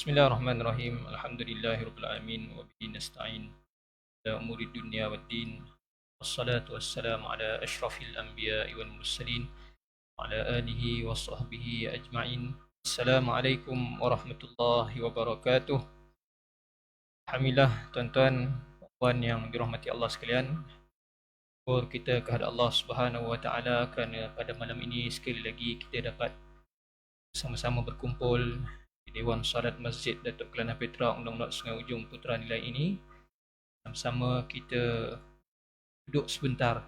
Bismillahirrahmanirrahim. Alhamdulillahirabbil alamin wa bihi nasta'in ala umuri dunya waddin. Wassalatu wassalamu ala asyrafil anbiya'i wal mursalin wa ala alihi wa sahbihi ajma'in. Assalamualaikum warahmatullahi wabarakatuh. Alhamdulillah tuan-tuan dan puan yang dirahmati Allah sekalian. Syukur kita kepada Allah Subhanahu wa taala kerana pada malam ini sekali lagi kita dapat sama-sama berkumpul di Dewan Salat Masjid Datuk Kelana Petra Undang-Undang Sungai Ujung Putra Nilai ini. Sama-sama kita duduk sebentar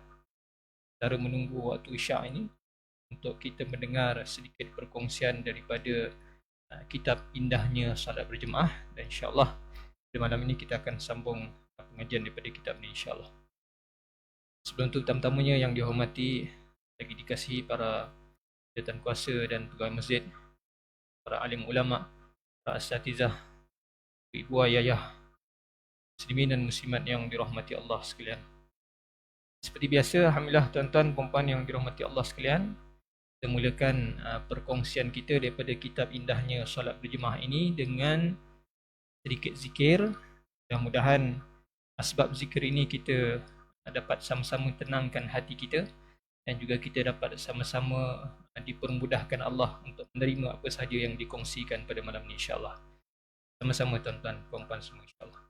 secara menunggu waktu isyak ini untuk kita mendengar sedikit perkongsian daripada kitab Indahnya Salat Berjemaah, dan insyaAllah pada malam ini kita akan sambung pengajian daripada kitab ini insyaAllah. Sebelum itu, tamu-tamunya yang dihormati, lagi dikasihi para jawatan kuasa dan pegawai masjid, para alim ulama, para asatizah, ibu ayah, muslimin dan muslimat yang dirahmati Allah sekalian. Seperti biasa, alhamdulillah tuan-tuan dan puan yang dirahmati Allah sekalian, kita mulakan perkongsian kita daripada kitab Indahnya Salat Berjemaah ini dengan sedikit zikir. Mudah-mudahan sebab zikir ini kita dapat sama-sama tenangkan hati kita dan juga kita dapat sama-sama dipermudahkan Allah untuk menerima apa sahaja yang dikongsikan pada malam ini insyaAllah. Sama-sama tuan-tuan, puan-puan semua insyaAllah.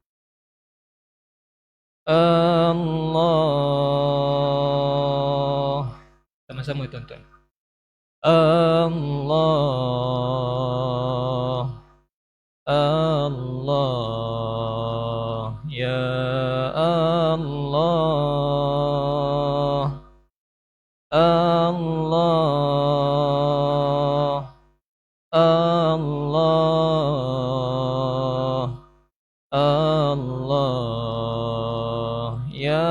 Allah. Sama-sama tuan-tuan. Allah. Allah. Ya Allah. Allah. Allah. Allah. Ya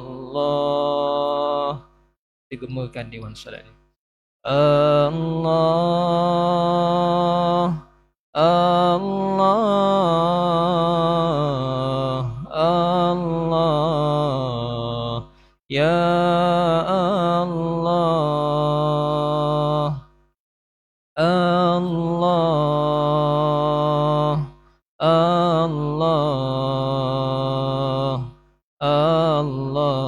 Allah. Kita gemakan Dewan Salat ni. Allah. Allah. Allah. Ya Allah. Allah. Allah. Allah.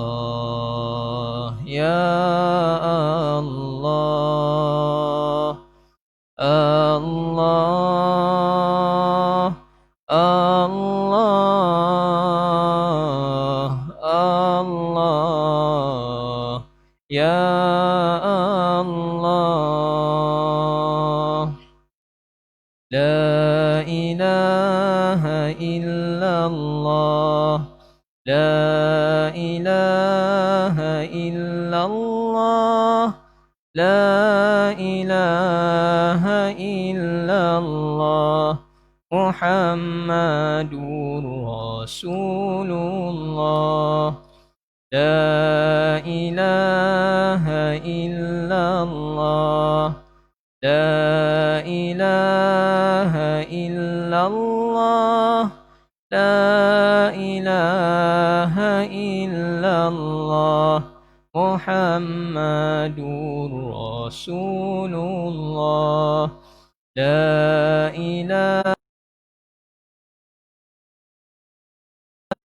Ya Allah. Allah. Allah. Allah. Ya Allah. La ilaha illallah. La ilaha illallah. La ilaha illallah. Muhammadur Rasulullah. La ilaha illallah. La ilaha illallah. La ilaha illallah. Muhammadur Rasulullah. La ilaha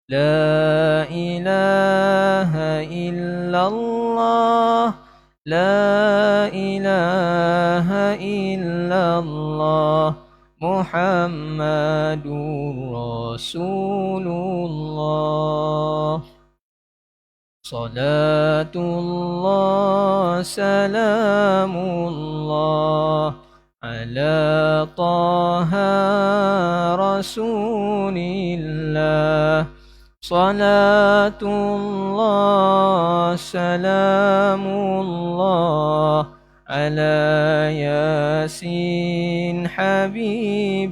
La ilaha illallah. La ilaha illallah. Muhammadur Rasulullah. Salatullah salamullah ala taha rasulillah. Salatullah salamullah ala yasin habibillah.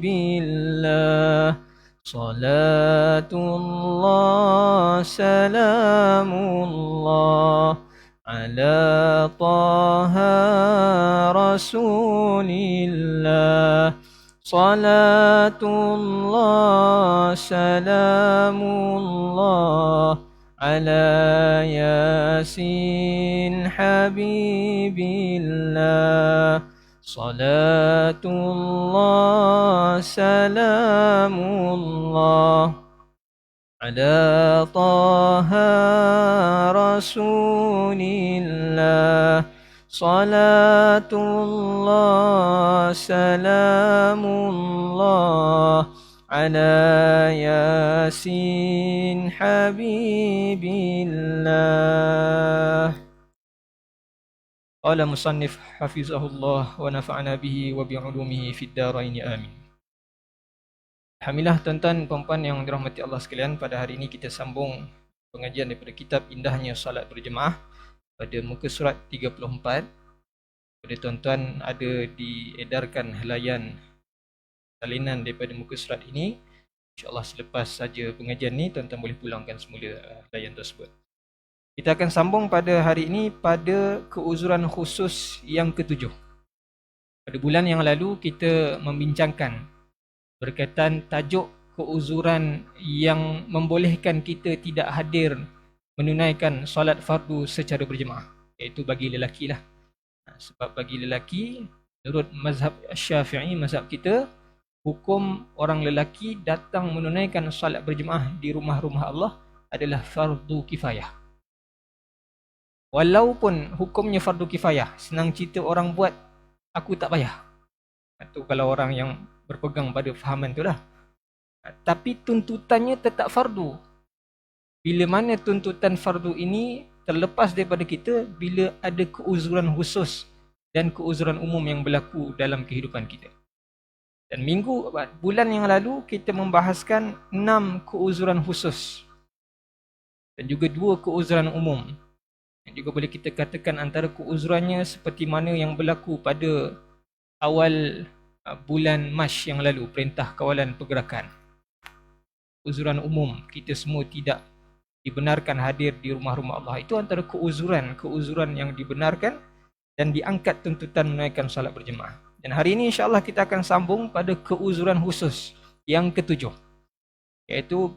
Salatullah salamullah ala taha rasulillah. Salatullah salamullah ala yasin habibillah. Salatullah salamullah ala taha rasulillah. Salatullah salamullah ala yasin habibillah. Qala musannif hafizahullah wa nafa'ana bihi wa bi'ulumihi fid darain amin. Alhamdulillah tuan-tuan puan-puan yang dirahmati Allah sekalian, pada hari ini kita sambung pengajian daripada kitab Indahnya Salat Berjemaah pada muka surat 34. Pada tuan-tuan ada diedarkan helaian salinan daripada muka surat ini. InsyaAllah selepas saja pengajian ni tuan-tuan boleh pulangkan semula helaian tersebut. Kita akan sambung pada hari ini pada keuzuran khusus yang ketujuh. Pada bulan yang lalu kita membincangkan berkaitan tajuk keuzuran yang membolehkan kita tidak hadir menunaikan solat fardu secara berjemaah, iaitu bagi lelaki lah. Sebab bagi lelaki, menurut mazhab Syafi'i, mazhab kita, hukum orang lelaki datang menunaikan solat berjemaah di rumah-rumah Allah adalah fardu kifayah. Walaupun hukumnya fardu kifayah, senang cerita orang buat, aku tak payah. Itu kalau orang yang berpegang pada fahaman tu lah. Tapi tuntutannya tetap fardu. Bila mana tuntutan fardu ini terlepas daripada kita bila ada keuzuran khusus dan keuzuran umum yang berlaku dalam kehidupan kita. Dan bulan yang lalu kita membahaskan 6 keuzuran khusus dan juga 2 keuzuran umum. Dan juga boleh kita katakan antara keuzurannya seperti mana yang berlaku pada awal bulan Mac yang lalu, Perintah Kawalan Pergerakan. Keuzuran umum, kita semua tidak dibenarkan hadir di rumah-rumah Allah. Itu antara keuzuran yang dibenarkan dan diangkat tuntutan menunaikan salat berjemaah. Dan hari ini insya-Allah kita akan sambung pada keuzuran khusus yang ketujuh, iaitu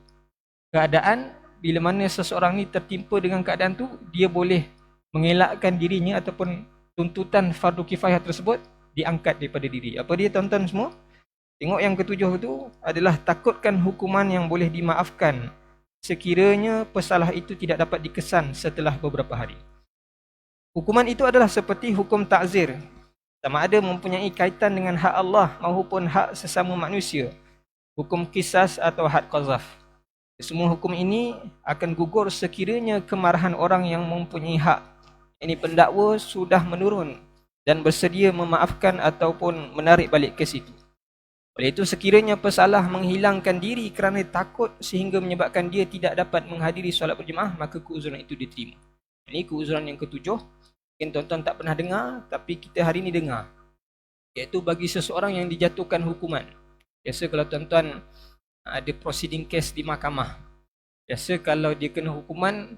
keadaan bila mana seseorang ni tertimpa dengan keadaan tu, dia boleh mengelakkan dirinya ataupun tuntutan fardu kifayah tersebut diangkat daripada diri. Apa dia tuan-tuan semua? Tengok yang ketujuh tu adalah takutkan hukuman yang boleh dimaafkan sekiranya pesalah itu tidak dapat dikesan setelah beberapa hari. Hukuman itu adalah seperti hukum ta'zir, sama ada mempunyai kaitan dengan hak Allah maupun hak sesama manusia, hukum qisas atau had qazaf. Semua hukum ini akan gugur sekiranya kemarahan orang yang mempunyai hak, ini pendakwa, sudah menurun dan bersedia memaafkan ataupun menarik balik kes itu. Oleh itu sekiranya pesalah menghilangkan diri kerana takut sehingga menyebabkan dia tidak dapat menghadiri solat berjemaah, maka keuzuran itu diterima. Ini keuzuran yang ketujuh. Mungkin tuan-tuan tak pernah dengar, tapi kita hari ini dengar, iaitu bagi seseorang yang dijatuhkan hukuman. Biasa kalau tuan-tuan ada proceeding case di mahkamah, biasa kalau dia kena hukuman,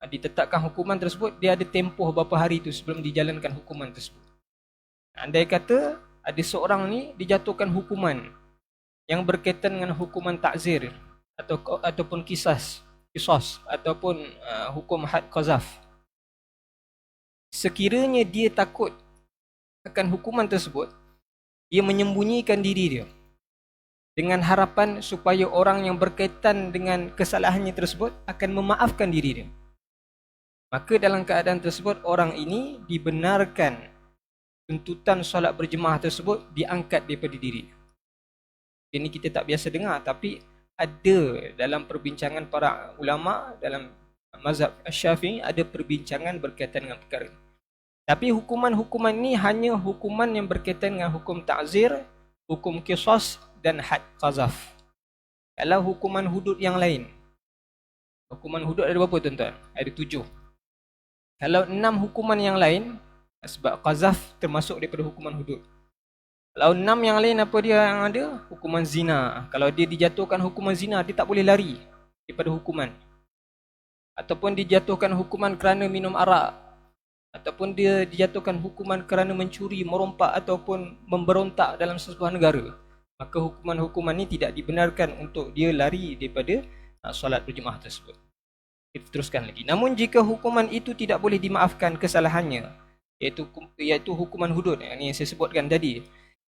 ditetapkan hukuman tersebut, dia ada tempoh beberapa hari tu sebelum dijalankan hukuman tersebut. Andai kata ada seorang ni dijatuhkan hukuman yang berkaitan dengan hukuman ta'zir ataupun qisas ataupun hukum had qazaf. Sekiranya dia takut akan hukuman tersebut, dia menyembunyikan diri dia dengan harapan supaya orang yang berkaitan dengan kesalahannya tersebut akan memaafkan diri dia. Maka dalam keadaan tersebut, orang ini dibenarkan tuntutan solat berjemaah tersebut diangkat daripada diri. Ini kita tak biasa dengar, tapi ada dalam perbincangan para ulama dalam mazhab Syafi'i, ada perbincangan berkaitan dengan perkara ini. Tapi hukuman-hukuman ini hanya hukuman yang berkaitan dengan hukum ta'zir, hukum qisas dan had qazaf. Kalau hukuman hudud yang lain, hukuman hudud ada berapa tuan-tuan? Ada 7. Kalau 6 hukuman yang lain, sebab qazaf termasuk daripada hukuman hudud. Kalau 6 yang lain, apa dia yang ada? Hukuman zina. Kalau dia dijatuhkan hukuman zina, dia tak boleh lari daripada hukuman. Ataupun dijatuhkan hukuman kerana minum arak, ataupun dia dijatuhkan hukuman kerana mencuri, merompak ataupun memberontak dalam sebuah negara, maka hukuman-hukuman ini tidak dibenarkan untuk dia lari daripada solat berjemaah tersebut. Kita teruskan lagi. Namun jika hukuman itu tidak boleh dimaafkan kesalahannya, iaitu hukuman hudud yang saya sebutkan tadi.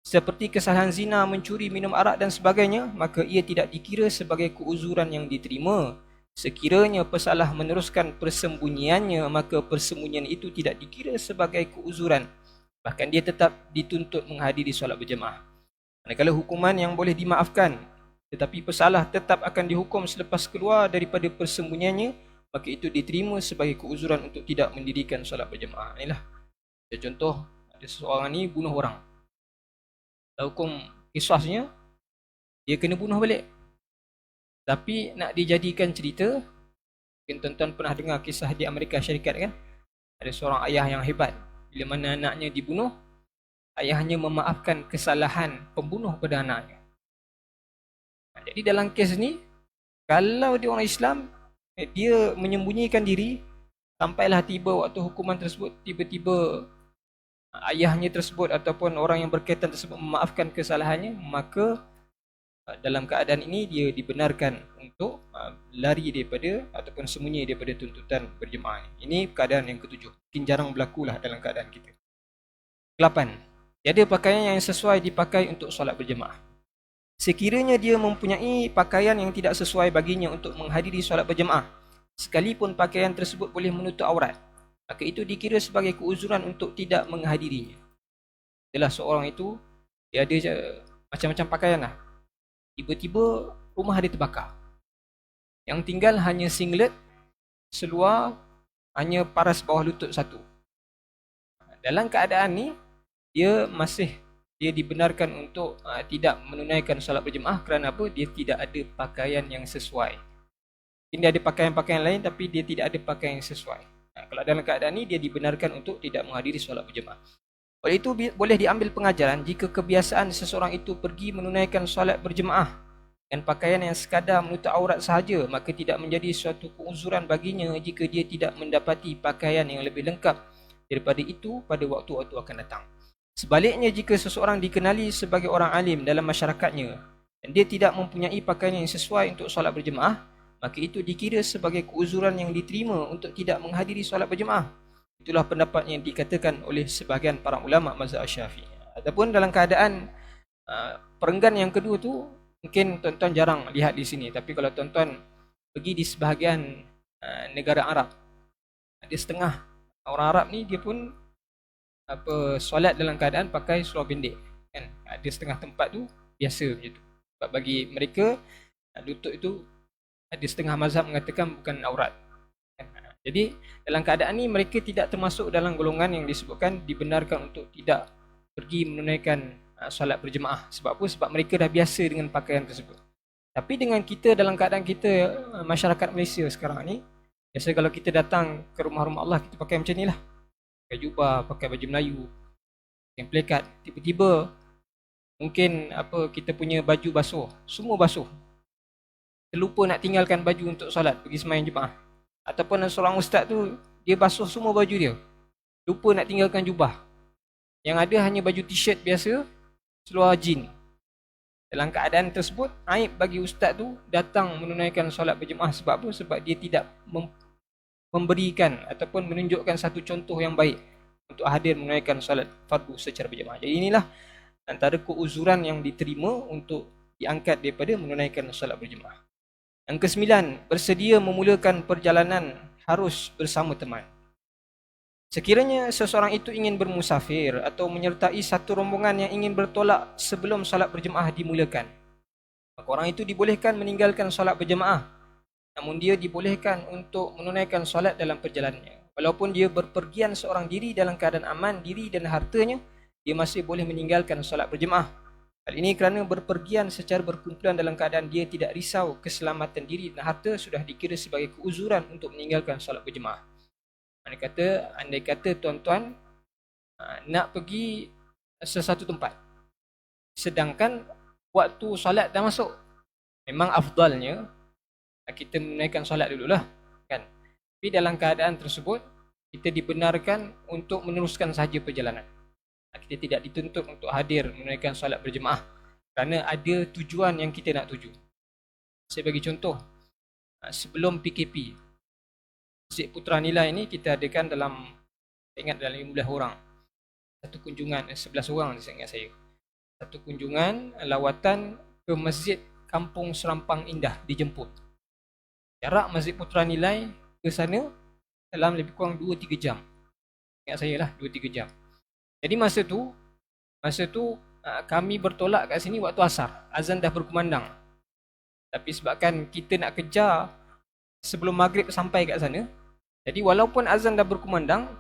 Seperti kesalahan zina, mencuri, minum arak dan sebagainya, maka ia tidak dikira sebagai keuzuran yang diterima. Sekiranya pesalah meneruskan persembunyiannya, maka persembunyian itu tidak dikira sebagai keuzuran. Bahkan dia tetap dituntut menghadiri solat berjemaah. Manakala hukuman yang boleh dimaafkan, tetapi pesalah tetap akan dihukum selepas keluar daripada persembunyiannya, maka itu diterima sebagai keuzuran untuk tidak mendirikan solat berjemaah. Inilah contoh, ada seseorang ni bunuh orang. Hukum kisahnya, dia kena bunuh balik. Tapi nak dijadikan cerita, mungkin tuan-tuan pernah dengar kisah di Amerika Syarikat kan? Ada seorang ayah yang hebat. Bila mana anaknya dibunuh, ayahnya memaafkan kesalahan pembunuh pada anaknya. Jadi dalam kes ni, kalau dia orang Islam, dia menyembunyikan diri, sampailah tiba waktu hukuman tersebut, tiba-tiba ayahnya tersebut ataupun orang yang berkaitan tersebut memaafkan kesalahannya, maka dalam keadaan ini dia dibenarkan untuk lari daripada ataupun sembunyi daripada tuntutan berjemaah. Ini keadaan yang ketujuh. Mungkin jarang berlakulah dalam keadaan kita. 8. Tiada pakaian yang sesuai dipakai untuk solat berjemaah. Sekiranya dia mempunyai pakaian yang tidak sesuai baginya untuk menghadiri solat berjemaah, sekalipun pakaian tersebut boleh menutup aurat, maka itu dikira sebagai keuzuran untuk tidak menghadirinya. Adalah seorang itu, dia ada macam-macam pakaian lah. Tiba-tiba rumah dia terbakar. Yang tinggal hanya singlet, seluar, hanya paras bawah lutut satu. Dalam keadaan ni, dia dibenarkan untuk tidak menunaikan solat berjemaah kerana apa? Dia tidak ada pakaian yang sesuai. Dia ada pakaian-pakaian lain tapi dia tidak ada pakaian yang sesuai. Kalau dalam keadaan ni, dia dibenarkan untuk tidak menghadiri solat berjemaah. Oleh itu, boleh diambil pengajaran jika kebiasaan seseorang itu pergi menunaikan solat berjemaah dan pakaian yang sekadar menutup aurat sahaja, maka tidak menjadi suatu keuzuran baginya jika dia tidak mendapati pakaian yang lebih lengkap daripada itu pada waktu-waktu akan datang. Sebaliknya, jika seseorang dikenali sebagai orang alim dalam masyarakatnya dan dia tidak mempunyai pakaian yang sesuai untuk solat berjemaah, maka itu dikira sebagai keuzuran yang diterima untuk tidak menghadiri solat berjemaah. Itulah pendapat yang dikatakan oleh sebahagian para ulama mazhab Syafi'i. Ataupun dalam keadaan perenggan yang kedua tu, mungkin tuan-tuan jarang lihat di sini, tapi kalau tuan-tuan pergi di sebahagian negara Arab, ada setengah orang Arab ni dia pun solat dalam keadaan pakai seluar pendek kan. Ada setengah tempat tu biasa macam tu. Sebab bagi mereka lutut itu, ada setengah mazhab mengatakan bukan aurat kan. Jadi dalam keadaan ni mereka tidak termasuk dalam golongan yang disebutkan dibenarkan untuk tidak pergi menunaikan solat berjemaah. Sebab apa? Sebab mereka dah biasa dengan pakaian tersebut. Tapi dengan kita, dalam keadaan kita masyarakat Malaysia sekarang ni, biasa kalau kita datang ke rumah-rumah Allah, kita pakai macam ni lah. Pakai jubah, pakai baju Melayu, yang plekat. Tiba-tiba mungkin kita punya baju basuh, semua basuh. Terlupa nak tinggalkan baju untuk solat, pergi sembahyang jemaah. Ataupun seorang ustaz tu, dia basuh semua baju dia, lupa nak tinggalkan jubah. Yang ada hanya baju t-shirt biasa, seluar jin. Dalam keadaan tersebut, aib bagi ustaz tu datang menunaikan solat berjemaah. Sebab apa? Sebab dia tidak memberikan ataupun menunjukkan satu contoh yang baik untuk hadir menunaikan solat fardu secara berjemaah. Jadi inilah antara keuzuran yang diterima untuk diangkat daripada menunaikan solat berjemaah. Yang ke-9, bersedia memulakan perjalanan harus bersama teman. Sekiranya seseorang itu ingin bermusafir atau menyertai satu rombongan yang ingin bertolak sebelum solat berjemaah dimulakan, maka orang itu dibolehkan meninggalkan solat berjemaah. Namun dia dibolehkan untuk menunaikan solat dalam perjalanannya. Walaupun dia berpergian seorang diri dalam keadaan aman diri dan hartanya, dia masih boleh meninggalkan solat berjemaah. Hal ini kerana berpergian secara berkumpulan dalam keadaan dia tidak risau keselamatan diri dan harta sudah dikira sebagai keuzuran untuk meninggalkan solat berjemaah. Andai kata tuan-tuan nak pergi sesuatu tempat, sedangkan waktu solat dah masuk, memang afdalnya kita menunaikan solat dululah kan. Tapi dalam keadaan tersebut, kita dibenarkan untuk meneruskan sahaja perjalanan. Kita tidak dituntut untuk hadir menunaikan solat berjemaah kerana ada tujuan yang kita nak tuju. Saya bagi contoh, sebelum PKP, Masjid Putra Nilai ini kita adakan dalam Saya ingat dalam 15 orang. Satu kunjungan, 11 orang saya ingat saya. Satu kunjungan lawatan ke Masjid Kampung Serampang Indah, dijemput. Jarak Masjid Putra Nilai ke sana dalam lebih kurang 2-3 jam. Ingat saya lah, 2-3 jam. Jadi masa tu kami bertolak kat sini waktu asar. Azan dah berkumandang. Tapi sebabkan kita nak kejar sebelum maghrib sampai kat sana, jadi walaupun azan dah berkumandang,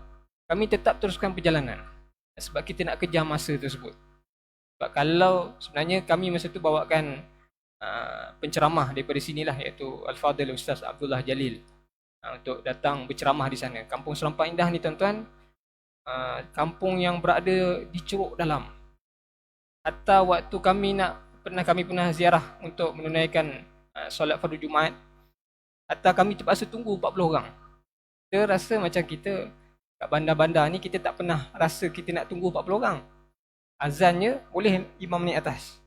kami tetap teruskan perjalanan. Sebab kita nak kejar masa tersebut. Sebab kalau sebenarnya kami masa tu bawakan penceramah daripada sinilah, iaitu Al-Fadhil Ustaz Abdullah Jalil, untuk datang berceramah di sana. Kampung Serampang Indah ni tuan-tuan, kampung yang berada di Curug Dalam. Atau waktu kami pernah ziarah untuk menunaikan solat fardu Jumaat, atau kami terpaksa tunggu 40 orang. Kita rasa macam kita kat bandar-bandar ni, kita tak pernah rasa kita nak tunggu 40 orang. Azannya boleh 5 minit atas.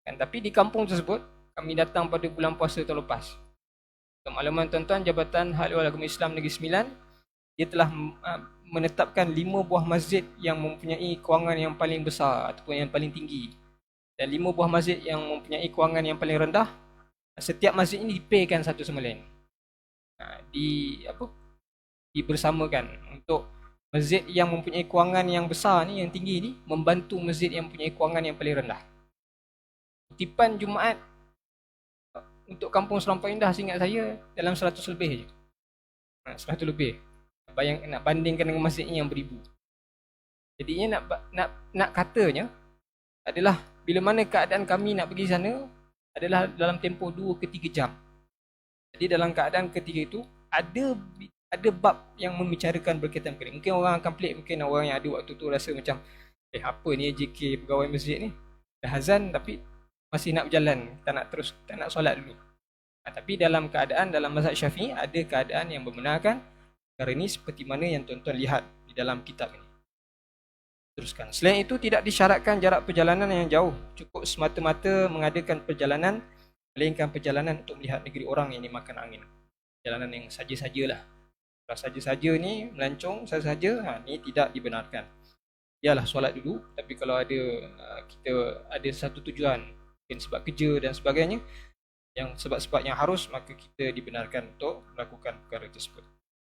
Kan? Tapi di kampung tersebut, kami datang pada bulan puasa tahun lepas. Untuk makluman tuan-tuan, Jabatan Hal Ehwal Agama Islam Negeri Sembilan, dia telah menetapkan 5 buah masjid yang mempunyai kewangan yang paling besar ataupun yang paling tinggi, dan 5 buah masjid yang mempunyai kewangan yang paling rendah. Setiap masjid ini dipaykan satu sama lain, dibersamakan untuk masjid yang mempunyai kewangan yang besar ni, yang tinggi ni, membantu masjid yang mempunyai kewangan yang paling rendah. Kutipan Jumaat untuk Kampung Serampang Indah, seingat saya dalam 100 lebih je. 100 lebih. Nak bandingkan dengan masjid ni yang beribu. Jadinya nak katanya adalah, bila mana keadaan kami nak pergi sana adalah dalam tempoh 2 ke 3 jam. Jadi dalam keadaan ketiga itu, ada bab yang membicarakan berkaitan dengan ini. Mungkin orang akan pelik, mungkin orang yang ada waktu tu rasa macam, apa ni JK pegawai masjid ni, dah azan tapi masih nak berjalan, tak nak solat dulu. Tapi dalam mazhab Syafi'i, ada keadaan yang membenarkan perkara ini, seperti mana yang tuan-tuan lihat di dalam kitab ini. Teruskan. Selain itu, tidak disyaratkan jarak perjalanan yang jauh. Cukup semata-mata mengadakan perjalanan, melainkan perjalanan untuk melihat negeri orang yang dimakan angin. Perjalanan yang saja-sajalah. Kalau saja-saja ni, melancong saja-saja, ni tidak dibenarkan. Yalah, solat dulu. Tapi kalau kita ada satu tujuan, mungkin sebab kerja dan sebagainya, yang sebab-sebab yang harus, maka kita dibenarkan untuk melakukan perkara tersebut.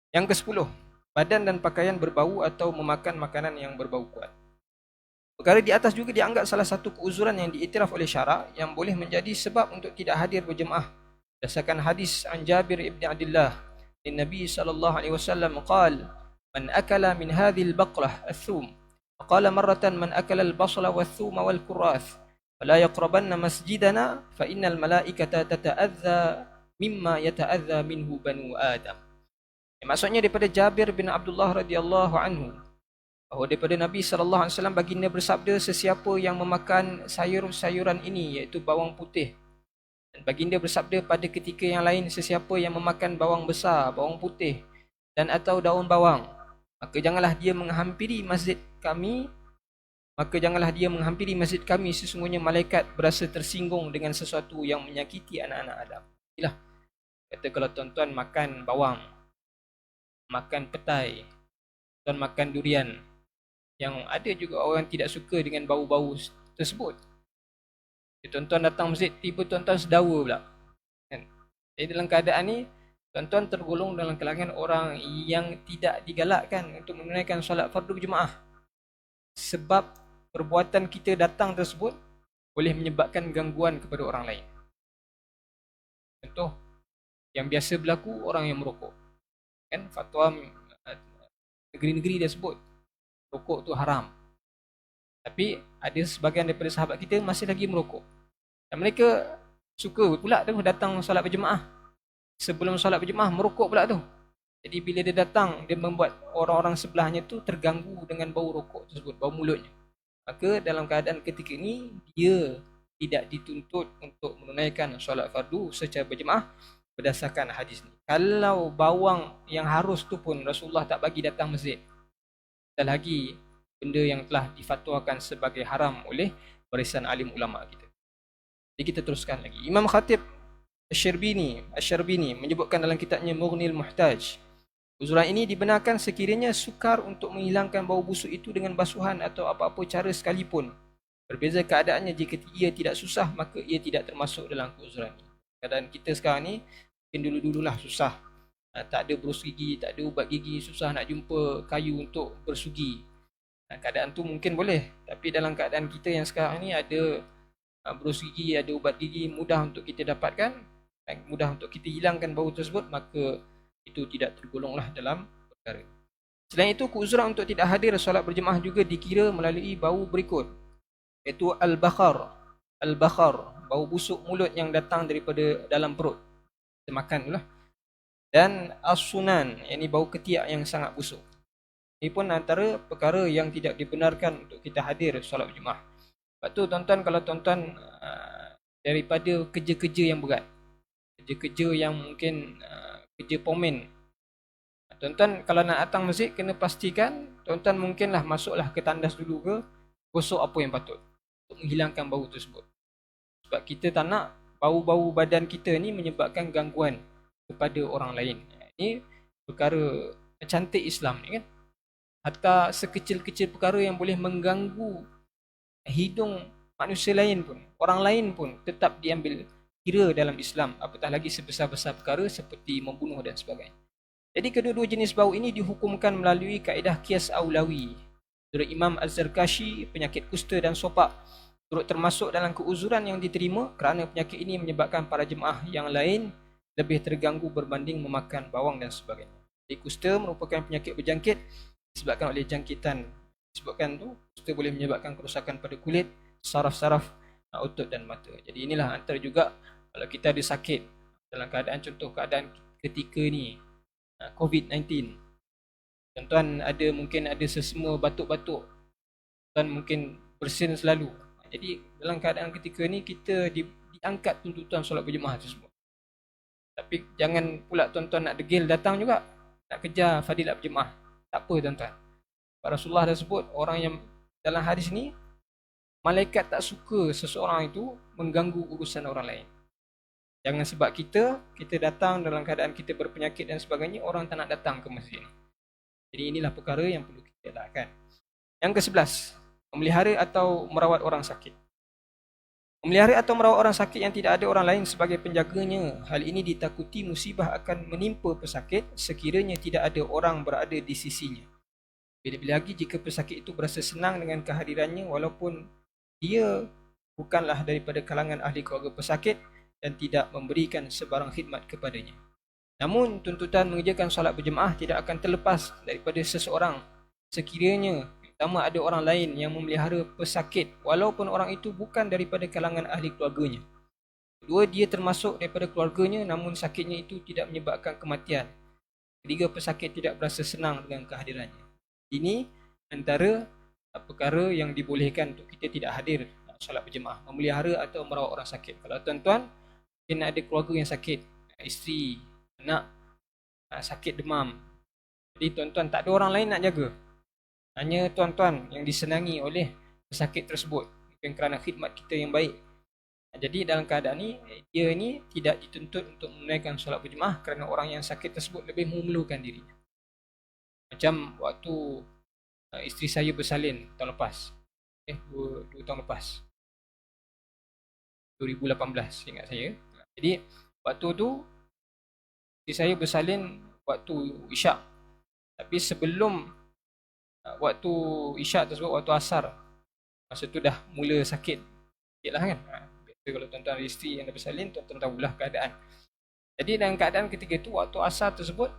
Yang ke-10, badan dan pakaian berbau atau memakan makanan yang berbau kuat. Perkara di atas juga dianggap salah satu keuzuran yang diiktiraf oleh syarak, yang boleh menjadi sebab untuk tidak hadir berjemaah. Berdasarkan hadis an Jabir ibn Abdullah, Nabi sallallahu alaihi wasallam qala, man akala min hadhil baqlah ath-thum, qala marratan man akala al-basla wath-thuma wal-kurath, fala yaqrabanna masjidana fa innal malaikata tata'adza mimma yata'adza minhu banu Adam. Maksudnya daripada Jabir bin Abdullah radhiyallahu anhu, bahawa daripada Nabi sallallahu alaihi wasallam, baginda bersabda, sesiapa yang memakan sayur-sayuran ini, iaitu bawang putih, dan baginda bersabda pada ketika yang lain, sesiapa yang memakan bawang besar, bawang putih dan atau daun bawang, maka janganlah dia menghampiri masjid kami, sesungguhnya malaikat berasa tersinggung dengan sesuatu yang menyakiti anak-anak Adam. Inilah kata, kalau tuan-tuan makan bawang, makan petai, dan makan durian, yang ada juga orang tidak suka dengan bau-bau tersebut. Tuan-tuan datang masjid, tiba tuan-tuan sedawa pula. Kan? Jadi dalam keadaan ni, tuan-tuan tergolong dalam kalangan orang yang tidak digalakkan untuk menunaikan solat fardu berjemaah. Sebab perbuatan kita datang tersebut boleh menyebabkan gangguan kepada orang lain. Contoh yang biasa berlaku, orang yang merokok. Kan fatwa negeri-negeri dia sebut rokok tu haram, tapi ada sebahagian daripada sahabat kita masih lagi merokok, dan mereka suka pula tu datang solat berjemaah, sebelum solat berjemaah merokok pula tu. Jadi bila dia datang, dia membuat orang-orang sebelahnya tu terganggu dengan bau rokok tersebut, bau mulutnya. Maka dalam keadaan ketika ini, dia tidak dituntut untuk menunaikan solat fardu secara berjemaah berdasarkan hadis ni. Kalau bawang yang harus tu pun Rasulullah tak bagi datang masjid, dan lagi benda yang telah difatwakan sebagai haram oleh barisan alim ulama kita. Jadi kita teruskan lagi. Imam Khatib Asy-Syarbini menyebutkan dalam kitabnya Mughnil Muhtaj, Uzuran ini dibenarkan sekiranya sukar untuk menghilangkan bau busuk itu dengan basuhan atau apa-apa cara sekalipun. Berbeza keadaannya jika ia tidak susah, maka ia tidak termasuk dalam keuzuran ini. Keadaan kita sekarang ni, mungkin dulu-dululah susah. Tak ada berus gigi, tak ada ubat gigi, susah nak jumpa kayu untuk bersugi. Keadaan tu mungkin boleh. Tapi dalam keadaan kita yang sekarang ni ada berus gigi, ada ubat gigi, mudah untuk kita dapatkan, mudah untuk kita hilangkan bau tersebut, maka itu tidak tergolonglah dalam perkara. Selain itu, keuzuran untuk tidak hadir solat berjemaah juga dikira melalui bau berikut, iaitu al-bakhar. Al-bakhar, bau busuk mulut yang datang daripada dalam perut, kita makan itulah. Dan as-sunan, iaitu bau ketiak yang sangat busuk. Ini pun antara perkara yang tidak dibenarkan untuk kita hadir solat berjemaah. Sebab tu tuan-tuan, kalau tuan-tuan daripada kerja-kerja yang berat, kerja-kerja yang mungkin kerja pomen, tuan-tuan kalau nak datang masjid, kena pastikan tuan-tuan mungkinlah masuklah ke tandas dulu ke, gosok apa yang patut untuk menghilangkan bau tersebut. Sebab kita tak nak bau-bau badan kita ni menyebabkan gangguan kepada orang lain. Ini perkara cantik Islam ni kan. Hatta sekecil-kecil perkara yang boleh mengganggu hidung manusia lain pun, orang lain pun tetap diambil kira dalam Islam, apatah lagi sebesar-besar perkara seperti membunuh dan sebagainya. Jadi kedua-dua jenis bau ini dihukumkan melalui kaedah qiyas aulawi. Menurut Imam Az-Zarkashi, penyakit kusta dan sopak turut termasuk dalam keuzuran yang diterima kerana penyakit ini menyebabkan para jemaah yang lain lebih terganggu berbanding memakan bawang dan sebagainya. Jadi kusta merupakan penyakit berjangkit disebabkan oleh jangkitan. Disebabkan tu, kusta boleh menyebabkan kerosakan pada kulit, saraf-saraf, otot dan mata. Jadi inilah antara juga kalau kita ada sakit dalam keadaan, contoh keadaan ketika ni COVID-19, tuan-tuan ada mungkin ada sesama batuk-batuk, tuan mungkin bersin selalu. Jadi dalam keadaan ketika ni kita diangkat tuntutan solat berjemaah tersebut. Tapi jangan pula tuan-tuan nak degil datang juga, nak kejar fadilat berjemaah. Tak apa tuan-tuan. Rasulullah dah sebut, orang yang dalam hadis ni, malaikat tak suka seseorang itu mengganggu urusan orang lain. Jangan sebab kita datang dalam keadaan kita berpenyakit dan sebagainya, orang tak nak datang ke masjid. Jadi inilah perkara yang perlu kita elakkan. Yang ke-11, memelihara atau merawat orang sakit. Memelihara atau merawat orang sakit yang tidak ada orang lain sebagai penjaganya. Hal ini ditakuti musibah akan menimpa pesakit sekiranya tidak ada orang berada di sisinya. Bila-bila lagi jika pesakit itu berasa senang dengan kehadirannya walaupun dia bukanlah daripada kalangan ahli keluarga pesakit dan tidak memberikan sebarang khidmat kepadanya. Namun tuntutan mengerjakan solat berjemaah tidak akan terlepas daripada seseorang sekiranya pertama ada orang lain yang memelihara pesakit walaupun orang itu bukan daripada kalangan ahli keluarganya. Kedua, dia termasuk daripada keluarganya namun sakitnya itu tidak menyebabkan kematian. Ketiga, pesakit tidak berasa senang dengan kehadirannya. Ini antara perkara yang dibolehkan untuk kita tidak hadir solat berjemaah, memelihara atau merawat orang sakit. Kalau tuan-tuan mungkin ada keluarga yang sakit, isteri, anak sakit demam, jadi tuan-tuan tak ada orang lain nak jaga, hanya tuan-tuan yang disenangi oleh pesakit tersebut bukan kerana khidmat kita yang baik. Jadi dalam keadaan ni, dia ni tidak dituntut untuk menunaikan solat berjemaah kerana orang yang sakit tersebut lebih memerlukan dirinya. Macam waktu isteri saya bersalin tahun lepas, 2 tahun lepas, 2018 ingat saya. Jadi waktu tu isteri saya bersalin waktu Isyak. Tapi sebelum waktu Isyak tersebut, waktu asar, masa tu dah mula sakit sikit lah kan. Biasa kalau tuan-tuan isteri yang dah bersalin, tuan-tuan tahulah keadaan. Jadi dalam keadaan ketika tu, waktu asar tersebut,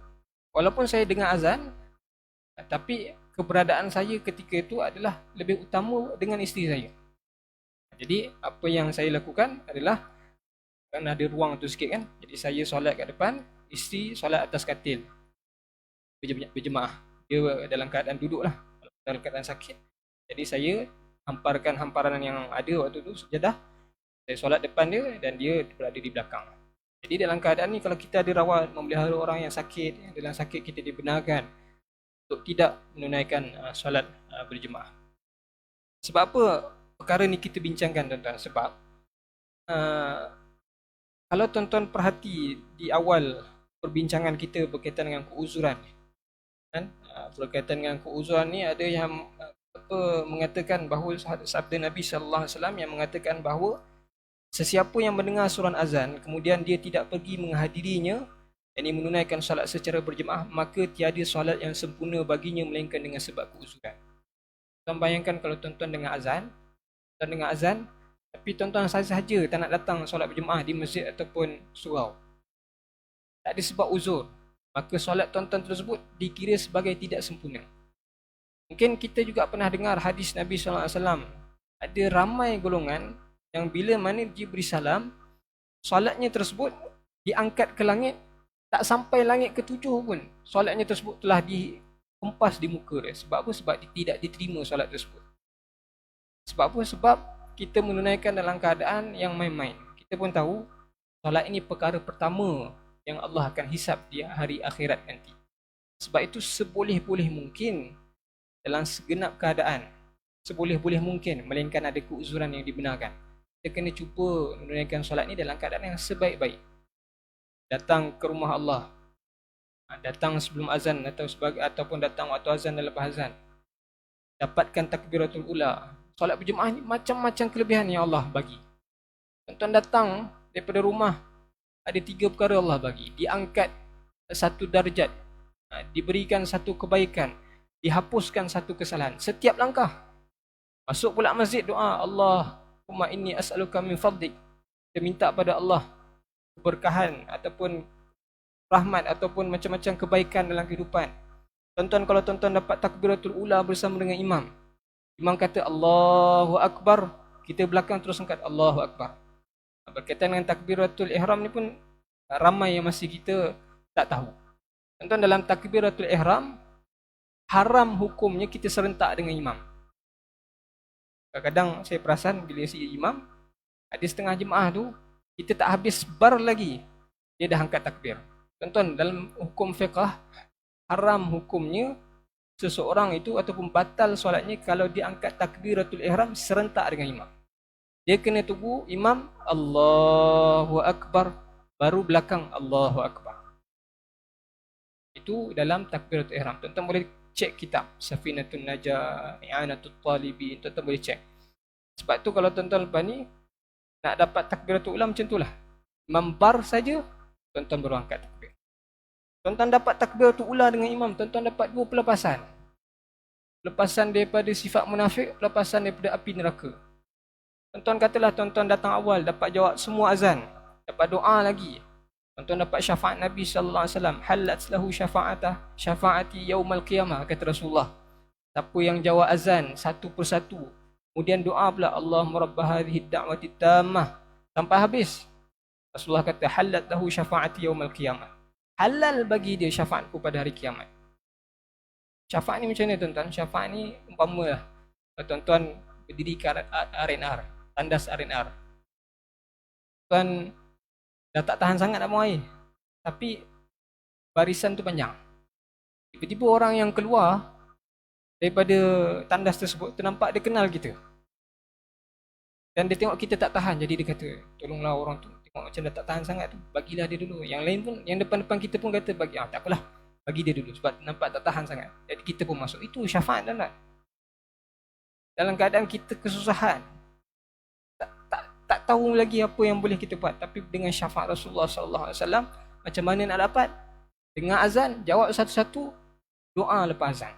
walaupun saya dengar azan, tapi keberadaan saya ketika itu adalah lebih utama dengan isteri saya. Jadi apa yang saya lakukan adalah, kan ada ruang tu sikit kan, jadi saya solat kat depan, isteri solat atas katil berjemaah. Dia dalam keadaan duduk lah, dalam keadaan sakit. Jadi saya hamparkan hamparan yang ada waktu tu, sejadah, saya solat depan dia dan dia berada di belakang. Jadi dalam keadaan ni, kalau kita ada rawat, memelihara orang yang sakit, yang dalam sakit, kita dibenarkan untuk tidak menunaikan solat berjemaah. Sebab apa perkara ni kita bincangkan tuan-tuan? Sebab kalau tuan-tuan perhati di awal perbincangan kita berkaitan dengan keuzuran, kan? Berkaitan dengan keuzuran ni ada yang mengatakan bahawa sabda Nabi sallallahu alaihi wasallam yang mengatakan bahawa sesiapa yang mendengar suran azan kemudian dia tidak pergi menghadirinya, yakni menunaikan solat secara berjemaah, maka tiada solat yang sempurna baginya melainkan dengan sebab keuzuran. Tuan bayangkan kalau tuan-tuan dengar azan, tapi tuan-tuan sahaja tak nak datang solat berjemaah di masjid ataupun surau, tak ada sebab uzur, maka solat tuan-tuan tersebut dikira sebagai tidak sempurna. Mungkin kita juga pernah dengar hadis Nabi SAW, ada ramai golongan yang bila mana dia beri salam, solatnya tersebut diangkat ke langit, tak sampai langit ke-7 pun, solatnya tersebut telah dihempas di muka dia. Sebab apa? Sebab dia tidak diterima solat tersebut. Sebab apa? Sebab kita menunaikan dalam keadaan yang main-main. Kita pun tahu, solat ini perkara pertama yang Allah akan hisap di hari akhirat nanti. Sebab itu seboleh-boleh mungkin dalam segenap keadaan, seboleh-boleh mungkin, melainkan ada keuzuran yang dibenarkan, kita kena cuba menunaikan solat ni dalam keadaan yang sebaik-baik. Datang ke rumah Allah, datang sebelum azan ataupun datang waktu azan dan lepas azan, dapatkan takbiratul ula. Solat berjemaah ni macam-macam kelebihan yang Allah bagi. Tuan-tuan datang daripada rumah, ada 3 perkara Allah bagi. Diangkat 1 darjat, diberikan 1 kebaikan, dihapuskan 1 kesalahan setiap langkah. Masuk pula masjid, doa, Allahumma inni as'aluka min fadlik. Kita minta pada Allah keberkahan ataupun rahmat ataupun macam-macam kebaikan dalam kehidupan. Tuan-tuan, kalau tuan-tuan dapat takbiratul ula bersama dengan imam, imam kata Allahu Akbar, kita belakang terus angkat Allahu Akbar. Berkaitan dengan takbiratul ihram ni pun ramai yang masih kita tak tahu. Tuan-tuan, dalam takbiratul ihram, haram hukumnya kita serentak dengan imam. Kadang-kadang saya perasan bila si imam, ada setengah jemaah tu, kita tak habis bar lagi, dia dah angkat takbir. Tuan-tuan, dalam hukum fiqah, haram hukumnya seseorang itu ataupun batal solatnya kalau dia angkat takbiratul ihram serentak dengan imam. Dia kena tunggu imam Allahu Akbar, baru belakang Allahu Akbar. Itu dalam takbiratul ihram. Tuan-tuan boleh cek kitab Safinatun Najah, I'anatul Talibin, tuan-tuan boleh cek. Sebab tu kalau tuan-tuan lepas ni nak dapat takbiratul ula macam itulah, imam bar saja, tuan-tuan baru angkat takbir. Tuan-tuan dapat takbiratul ula dengan imam, tuan-tuan dapat 2 pelepasan. Pelepasan daripada sifat munafik, pelepasan daripada api neraka. Tuan-tuan katalah tuan-tuan datang awal, dapat jawab semua azan, dapat doa lagi. Tuan-tuan dapat syafaat Nabi sallallahu alaihi wasallam, halat lahu syafaati yaumal qiyamah, kata Rasulullah. Siapa yang jawab azan satu persatu, kemudian doa pula Allahumma rabb hadhihi ad-da'wati tammah sampai habis, Rasulullah kata halat lahu syafaati yaumal qiyamah. Halal bagi dia syafaatku pada hari kiamat. Syafaat ni macam mana tuan-tuan? Syafaat ni umpamalah tuan-tuan berdiri ke R&R, tandas R&R. Tuan dah tak tahan sangat nak buang air, tapi barisan tu panjang. Tiba-tiba orang yang keluar daripada tandas tersebut, ternampak dia kenal kita. Dan dia tengok kita tak tahan, jadi dia kata, tolonglah orang tu, tengok macam dah tak tahan sangat tu, bagilah dia dulu. Yang lain pun, yang depan-depan kita pun kata, bagi, tak apalah, bagi dia dulu, sebab nampak tak tahan sangat. Jadi kita pun masuk. Itu syafaat dan dalam keadaan kita kesusahan, tak tahu lagi apa yang boleh kita buat, tapi dengan syafaat Rasulullah sallallahu alaihi wasallam, macam mana nak dapat? Dengar azan, jawab satu-satu, doa lepas azan,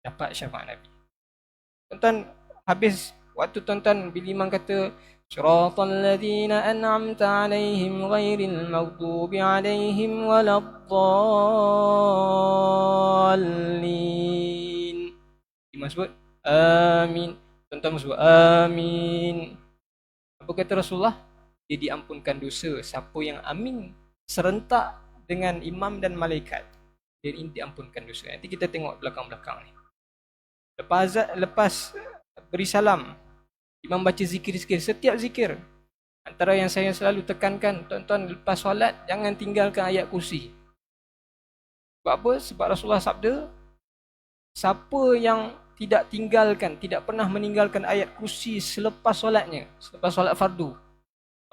dapat syafaat Nabi. Tuan-tuan, habis waktu tuan-tuan bila imam kata siratal ladzina an'amta alaihim ghairil maghdubi alaihim waladdallin, imam sebut amin, tuan-tuan sebut amin. Apa kata Rasulullah? Dia diampunkan dosa siapa yang amin serentak dengan imam dan malaikat, dia ini diampunkan dosa. Nanti kita tengok belakang-belakang ni. Lepas beri salam, imam baca zikir-zikir, setiap zikir. Antara yang saya selalu tekankan, tuan-tuan lepas solat jangan tinggalkan ayat kursi. Sebab apa? Sebab Rasulullah sabda, siapa yang tidak tinggalkan, tidak pernah meninggalkan ayat kursi selepas solatnya, selepas solat fardu,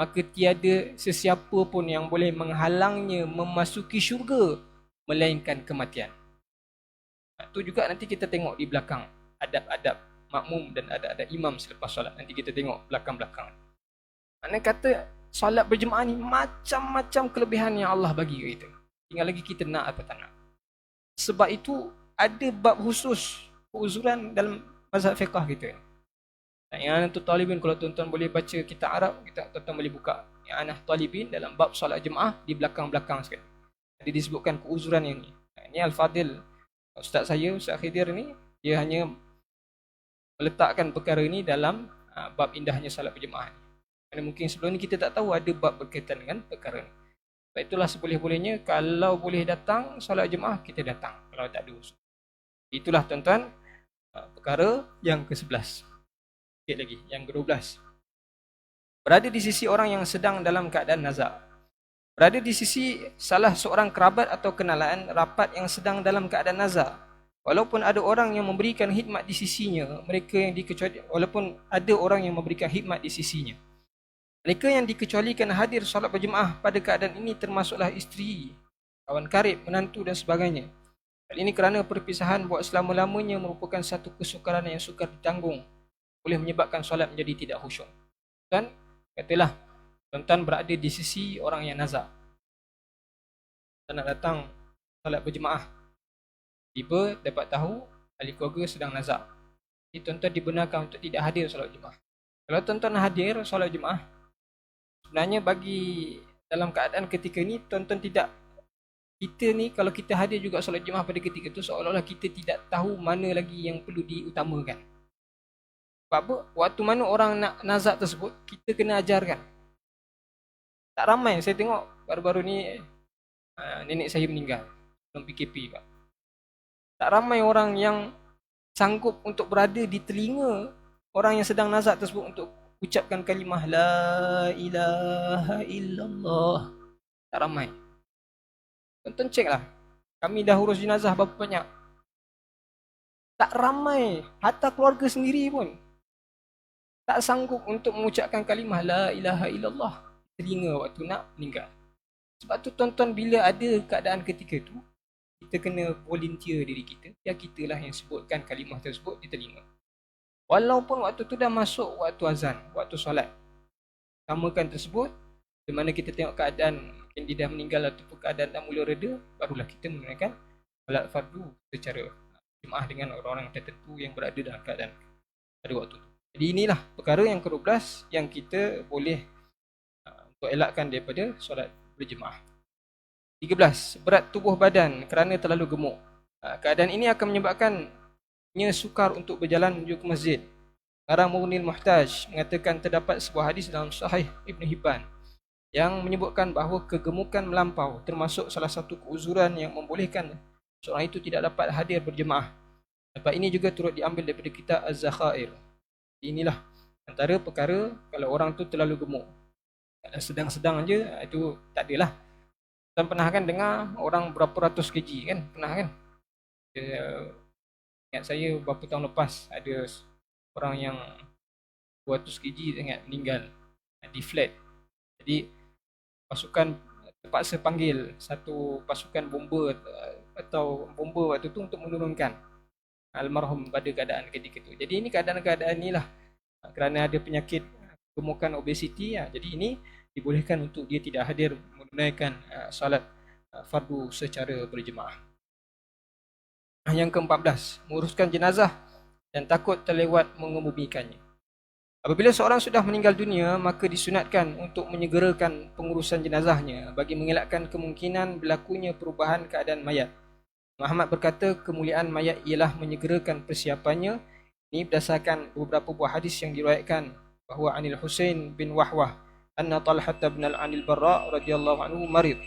maka tiada sesiapa pun yang boleh menghalangnya memasuki syurga melainkan kematian. Itu juga nanti kita tengok di belakang adab-adab makmum dan adab-adab imam selepas solat. Nanti kita tengok belakang-belakang. Maknanya kata solat berjemaah ni macam-macam kelebihan yang Allah bagi kat kita. Tinggal lagi kita nak atau tak nak. Sebab itu ada bab khusus keuzuran dalam mazhab fiqah kita. Yang Anah Talibin, kalau tuan-tuan boleh baca kitab Arab, kita tuan-tuan boleh buka Yang Anah Talibin dalam bab solat jemaah di belakang-belakang sekali. Jadi disebutkan keuzuran yang ni. Ini Al-Fadil, Ustaz saya, Ustaz Khidir ni, dia hanya meletakkan perkara ni dalam bab indahnya solat berjemaah ni. Kerana mungkin sebelum ni kita tak tahu ada bab berkaitan dengan perkara ni. Sebab itulah seboleh-bolehnya, kalau boleh datang solat jemaah, kita datang. Kalau tak ada usul. Itulah tuan-tuan, perkara yang ke-11. Sikit lagi, yang ke-12. Berada di sisi orang yang sedang dalam keadaan nazak. Berada di sisi salah seorang kerabat atau kenalan rapat yang sedang dalam keadaan nazak. Walaupun ada orang yang memberikan khidmat di sisinya, walaupun ada orang yang memberikan khidmat di sisinya, mereka yang dikecualikan hadir solat berjemaah pada keadaan ini termasuklah isteri, kawan karib, menantu dan sebagainya. Hal ini kerana perpisahan buat selama-lamanya merupakan satu kesukaran yang sukar ditanggung, boleh menyebabkan solat menjadi tidak khusyuk. Dan katalah tuan-tuan berada di sisi orang yang nazak, tak nak datang solat berjemaah, tiba dapat tahu ahli keluarga sedang nazak, jadi tuan-tuan dibenarkan untuk tidak hadir solat jemaah. Kalau tuan-tuan hadir solat jemaah, sebenarnya bagi dalam keadaan ketika ni, tuan-tuan tidak, kita ni kalau kita hadir juga solat jemaah pada ketika tu, seolah-olah kita tidak tahu mana lagi yang perlu diutamakan. Sebab apa? Waktu mana orang nak nazak tersebut, kita kena ajarkan. Tak ramai, saya tengok baru-baru ni nenek saya meninggal dalam PKP Pak. Tak ramai orang yang sanggup untuk berada di telinga orang yang sedang nazak tersebut untuk ucapkan kalimah La ilaha illallah. Tak ramai. Tonton cek lah, kami dah urus jenazah berapa banyak, tak ramai. Hatta keluarga sendiri pun tak sanggup untuk mengucapkan kalimah La ilaha illallah telinga waktu nak meninggal. Sebab tu tuan-tuan, bila ada keadaan ketika tu, kita kena volunteer diri kita, ya kitalah yang sebutkan kalimah tersebut di telinga. Walaupun waktu tu dah masuk waktu azan, waktu solat, samakan tersebut. Di mana kita tengok keadaan mungkin dia dah meninggal ataupun keadaan dah mula reda, barulah kita menggunakan solat fardu secara jemaah dengan orang-orang tertentu yang berada dalam keadaan pada waktu tu. Jadi inilah perkara yang ke-12 yang kita boleh untuk elakkan daripada solat berjemaah. 13. Berat tubuh badan kerana terlalu gemuk. Keadaan ini akan menyebabkannya sukar untuk berjalan menuju ke masjid. Ngarang Mughnil Muhtaj mengatakan terdapat sebuah hadis dalam Sahih Ibn Hibban yang menyebutkan bahawa kegemukan melampau termasuk salah satu keuzuran yang membolehkan seorang itu tidak dapat hadir berjemaah. Dapat ini juga turut diambil daripada kitab Az-Zakhair. Inilah antara perkara kalau orang tu terlalu gemuk. Sedang-sedang je, itu tak adalah. Tuan pernah kan dengar orang berapa ratus kg kan? Pernah kan? Ingat saya beberapa tahun lepas ada orang yang 200 kg ingat meninggal di flat. Jadi pasukan terpaksa panggil satu pasukan bomba atau bomba waktu tu untuk menurunkan almarhum pada keadaan ketika itu. Jadi ini keadaan-keadaan inilah kerana ada penyakit gemukan obesiti, jadi ini dibolehkan untuk dia tidak hadir menunaikan salat fardu secara berjemaah. Yang ke-14, menguruskan jenazah dan takut terlewat mengebumikannya. Apabila seorang sudah meninggal dunia, maka disunatkan untuk menyegerakan pengurusan jenazahnya bagi mengelakkan kemungkinan berlakunya perubahan keadaan mayat. Muhammad berkata, kemuliaan mayat ialah menyegerakan persiapannya. Ini berdasarkan beberapa buah hadis yang diriwayatkan bahawa Anil Husain bin Wahwah anna Talhah bin Al-Anil Barra radhiyallahu anhu marid.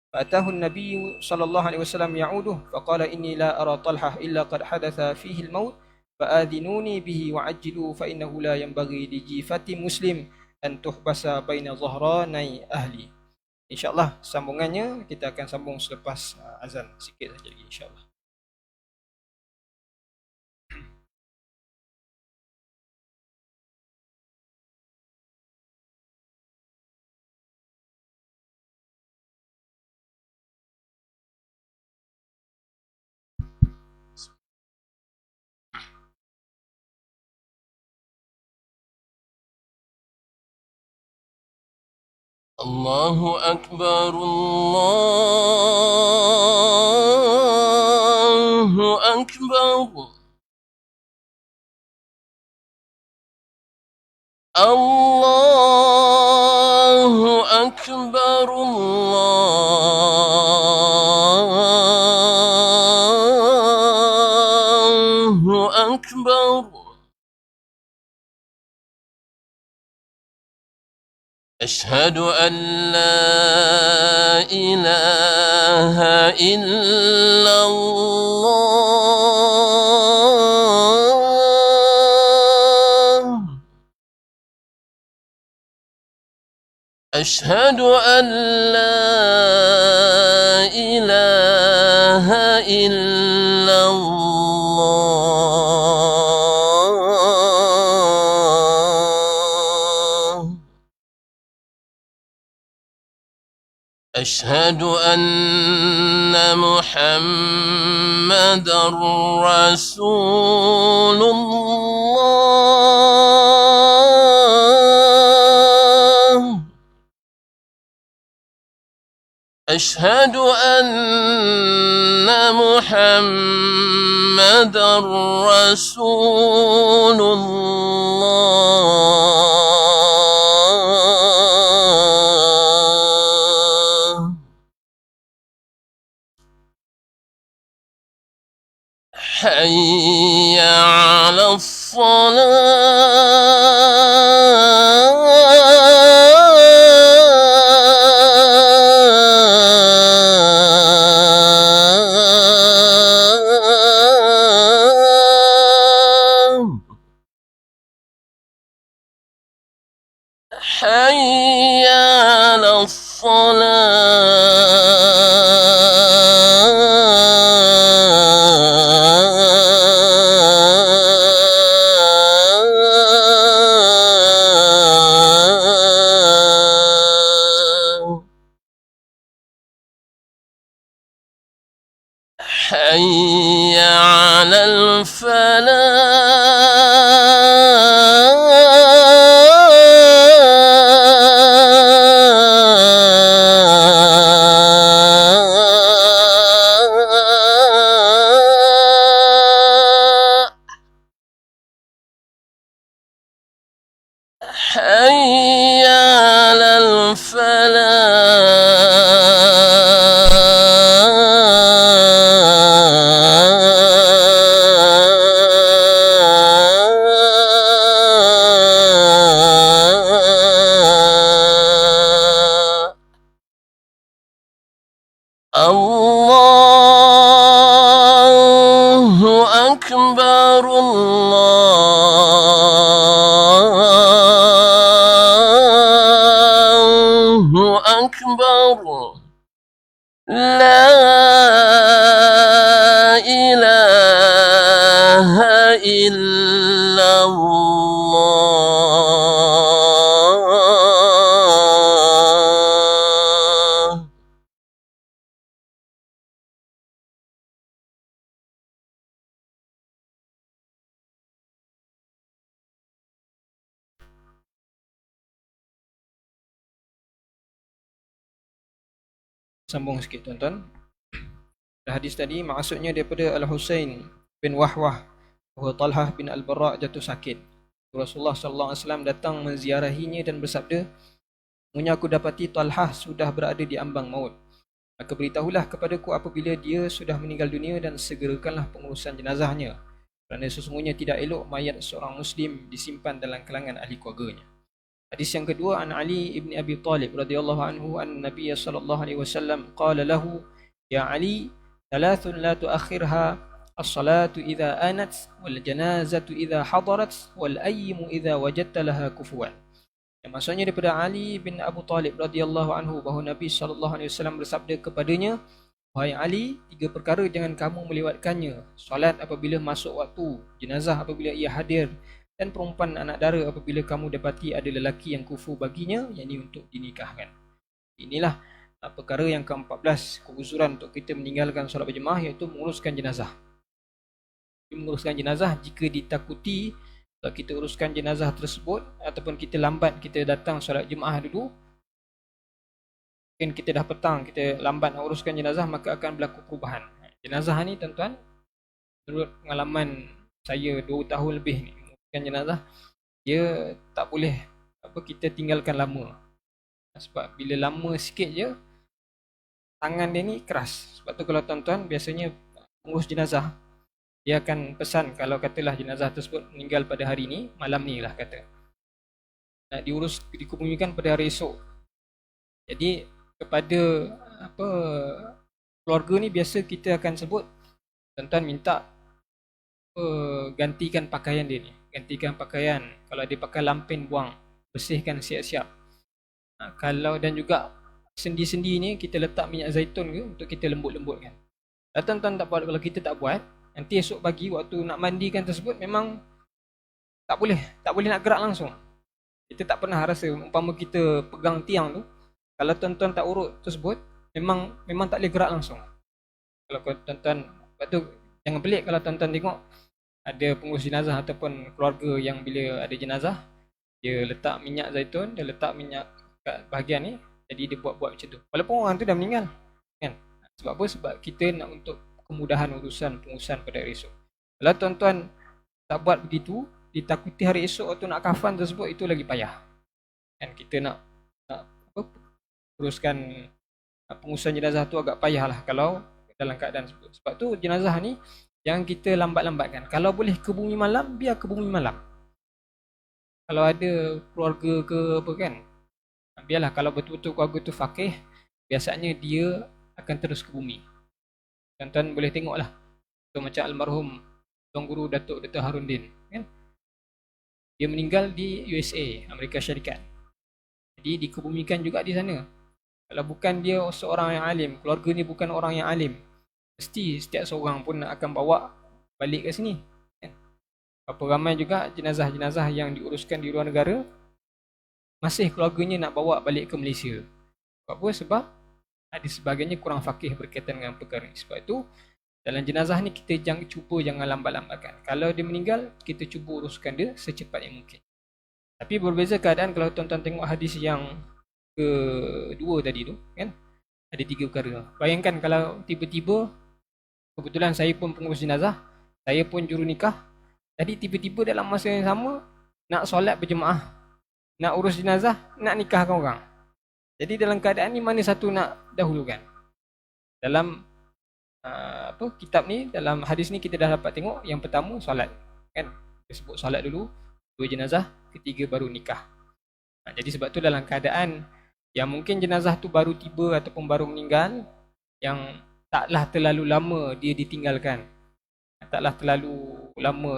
Fa'atahu an-nabiy sallallahu alaihi wasallam ya'uduh faqala inni la ara Talhah illa qad hadatha fihi al-maut fa'adhinuni bihi wa'ajjilu fa innahu la yanbaghi li jifati muslim an tuhbasa baina dhahranai ahli. InsyaAllah sambungannya kita akan sambung selepas azan sikit saja lagi insyaAllah. الله أكبر الله أكبر الله أكبر الله أكبر أشهد أن لا إله إلا الله أشهد أن لا إله إلا الله أشهد أن محمدا رسول الله أشهد أن محمدا رسول الله حي على الصلاة حي على الصلاة حي على الفلاح حي على الفلاح الله أكبر الله أكبر لا إله إلا الله Sambung sikit tuan-tuan. Hadis tadi maksudnya daripada Al-Husain bin Wahwah bahawa Talhah bin Al-Bara' jatuh sakit. Rasulullah sallallahu alaihi wasallam datang menziarahinya dan bersabda, "Sesungguhnya aku dapati Talhah sudah berada di ambang maut. Maka beritahulah kepadaku apabila dia sudah meninggal dunia dan segerakanlah pengurusan jenazahnya. Kerana sesungguhnya tidak elok mayat seorang Muslim disimpan dalam kalangan ahli keluarganya." Hadis yang kedua, an Ali ibn Abi Talib radhiyallahu anhu an Nabiy sallallahu alaihi wasallam qala lahu, "Ya Ali, thalathun la tuakhirha as-salatu idza anat wal janazatu idza hadarat wal ayyimu idza wajadta laha kufuwan." Yang maksudnya daripada Ali bin Abu Talib radhiyallahu anhu bahawa Nabi sallallahu alaihi wasallam bersabda kepadanya, "Wahai Ali, tiga perkara jangan kamu melewatkannya: solat apabila masuk waktu, jenazah apabila ia hadir, dan perempuan anak dara apabila kamu dapati ada lelaki yang kufu baginya, yakni untuk dinikahkan." Inilah perkara yang ke-14 keuzuran untuk kita meninggalkan solat berjemaah, iaitu menguruskan jenazah. Menguruskan jenazah jika ditakuti kalau kita uruskan jenazah tersebut ataupun kita lambat, kita datang solat jemaah dulu, mungkin kita dah petang, kita lambat nak uruskan jenazah, maka akan berlaku perubahan. Jenazah ni tuan-tuan, menurut pengalaman saya 2 tahun lebih ni uruskan jenazah, dia tak boleh kita tinggalkan lama. Sebab bila lama sikit je, tangan dia ni keras. Sebab tu kalau tuan-tuan biasanya pengurus jenazah, dia akan pesan kalau katalah jenazah tersebut meninggal pada hari ni, malam ni lah kata, nak diurus, dikebumikan pada hari esok. Jadi kepada keluarga ni biasa kita akan sebut, tuan-tuan minta gantikan pakaian dia ni, gantikan pakaian, kalau dia pakai lampen buang, bersihkan siap-siap. Kalau dan juga sendi-sendi ni kita letak minyak zaitun ke untuk kita lembut-lembutkan. Kalau tuan-tuan tak buat, kalau kita tak buat, nanti esok pagi waktu nak mandikan tersebut memang tak boleh nak gerak langsung. Kita tak pernah rasa, umpama kita pegang tiang tu, kalau tuan-tuan tak urut tersebut, memang tak boleh gerak langsung. Kalau tuan-tuan, sebab tu jangan pelik kalau tuan-tuan tengok ada pengurus jenazah ataupun keluarga yang bila ada jenazah, dia letak minyak zaitun, dia letak minyak kat bahagian ni, jadi dia buat-buat macam tu. Walaupun orang tu dah meninggal, kan? Sebab apa? Sebab kita nak untuk kemudahan urusan pengurusan pada hari esok. Kalau tuan-tuan tak buat begitu, ditakuti hari esok waktu nak kafan tersebut, itu lagi payah. Kan kita nak uruskan pengurusan jenazah tu agak payah lah kalau dalam keadaan tersebut. Sebab tu jenazah ni jangan kita lambat-lambatkan. Kalau boleh ke bumi malam, biar ke bumi malam. Kalau ada keluarga ke apa kan, biarlah. Kalau betul-betul keluarga tu faqih, biasanya dia akan terus ke bumi. Tuan-tuan boleh tengoklah, so, macam almarhum Tuan Guru Datuk Dr. Harundin, kan? Dia meninggal di USA, Amerika Syarikat. Jadi dikebumikan juga di sana. Kalau bukan dia seorang yang alim, keluarga ni bukan orang yang alim, mesti setiap seorang pun akan bawa balik ke sini, kan? Berapa ramai juga jenazah-jenazah yang diuruskan di luar negara, masih keluarganya nak bawa balik ke Malaysia. Sebab apa? Sebab ada sebagainya kurang faqih berkaitan dengan perkara ini. Sebab itu dalam jenazah ni kita jangan lambat-lambatkan. Kalau dia meninggal, kita cuba uruskan dia secepat yang mungkin. Tapi berbeza keadaan kalau tuan-tuan tengok hadis yang kedua tadi tu, kan? Ada 3 perkara. Bayangkan kalau tiba-tiba, kebetulan saya pun pengurus jenazah, saya pun juru nikah, jadi tiba-tiba dalam masa yang sama nak solat berjemaah, nak urus jenazah, nak nikahkan orang. Jadi dalam keadaan ni mana satu nak dahulukan? Dalam kitab ni, dalam hadis ni kita dah dapat tengok yang pertama solat, kan? Kita sebut solat dulu, 2 jenazah, ketiga baru nikah. Jadi sebab tu dalam keadaan yang mungkin jenazah tu baru tiba ataupun baru meninggal, yang taklah terlalu lama dia ditinggalkan, taklah terlalu lama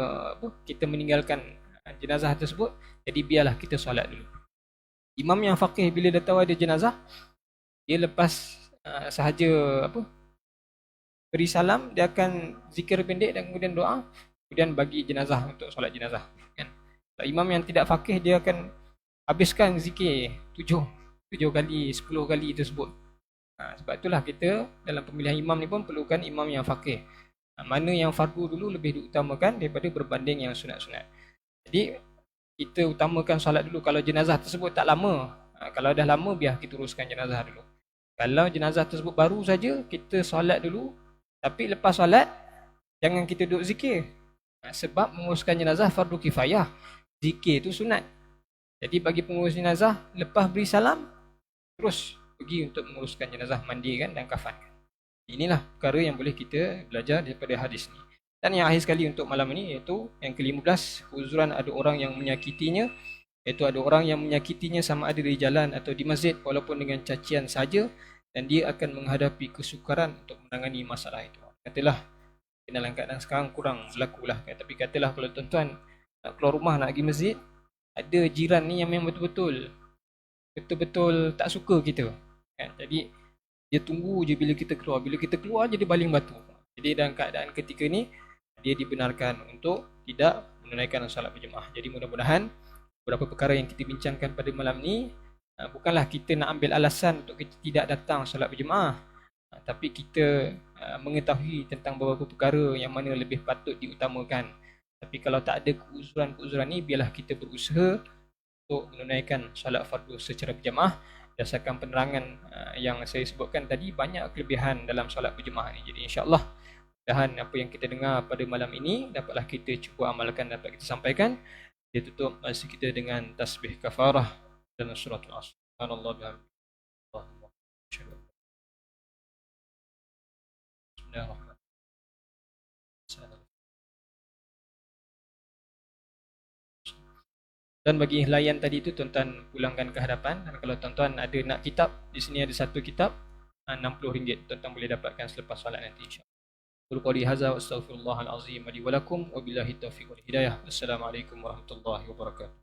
kita meninggalkan jenazah tersebut, jadi biarlah kita solat dulu. Imam yang faqih bila dah tahu ada jenazah, dia lepas sahaja beri salam, dia akan zikir pendek dan kemudian doa, kemudian bagi jenazah untuk solat jenazah, kan? Imam yang tidak faqih, dia akan habiskan zikir 7 kali, 10 kali tersebut. Sebab itulah kita dalam pemilihan imam ni pun perlukan imam yang faqih. Mana yang fardu dulu lebih diutamakan daripada berbanding yang sunat-sunat. Jadi kita utamakan solat dulu kalau jenazah tersebut tak lama. Kalau dah lama, biar kita uruskan jenazah dulu. Kalau jenazah tersebut baru saja, kita solat dulu. Tapi lepas solat, jangan kita duduk zikir. Sebab menguruskan jenazah fardu kifayah, zikir tu sunat. Jadi bagi pengurus jenazah, lepas beri salam, terus pergi untuk menguruskan jenazah, mandikan dan kafankan. Inilah perkara yang boleh kita belajar daripada hadis ni. Dan yang akhir sekali untuk malam ini, iaitu yang ke-15, uzuran ada orang yang menyakitinya, iaitu ada orang yang menyakitinya sama ada di jalan atau di masjid walaupun dengan cacian saja, dan dia akan menghadapi kesukaran untuk menangani masalah itu. Katalah dalam keadaan sekarang kurang berlaku lah, tapi katalah kalau tuan-tuan nak keluar rumah nak pergi masjid, ada jiran ni yang memang betul-betul tak suka kita, kan? Jadi dia tunggu je bila kita keluar je dia baling batu. Jadi dalam keadaan ketika ni, dia dibenarkan untuk tidak menunaikan solat berjemaah. Jadi mudah-mudahan beberapa perkara yang kita bincangkan pada malam ni, bukanlah kita nak ambil alasan untuk kita tidak datang solat berjemaah, tapi kita mengetahui tentang beberapa perkara yang mana lebih patut diutamakan. Tapi kalau tak ada keuzuran-keuzuran ni, biarlah kita berusaha untuk menunaikan solat fardu secara berjemaah. berdasarkan penerangan yang saya sebutkan tadi, banyak kelebihan dalam solat berjemaah ni. Jadi insya-Allah mudahan apa yang kita dengar pada malam ini dapatlah kita cuba amalkan, dapat kita sampaikan. Dia tutup masa kita dengan tasbih kafarah dalam surah Al-Asr. Subhanallah bihamdihi. Allahumma syahadu. Bismillahirrahmanirrahim. Dan bagi layan tadi itu, tuan-tuan pulangkan ke hadapan. Dan kalau tuan-tuan ada nak kitab, di sini ada satu kitab RM60, tuan-tuan boleh dapatkan selepas solat nanti insya-Allah. Qul hadza wa astaghfirullahal azim li wa lakum wa billahi taufiq wal hidayah. Assalamualaikum warahmatullahi wabarakatuh.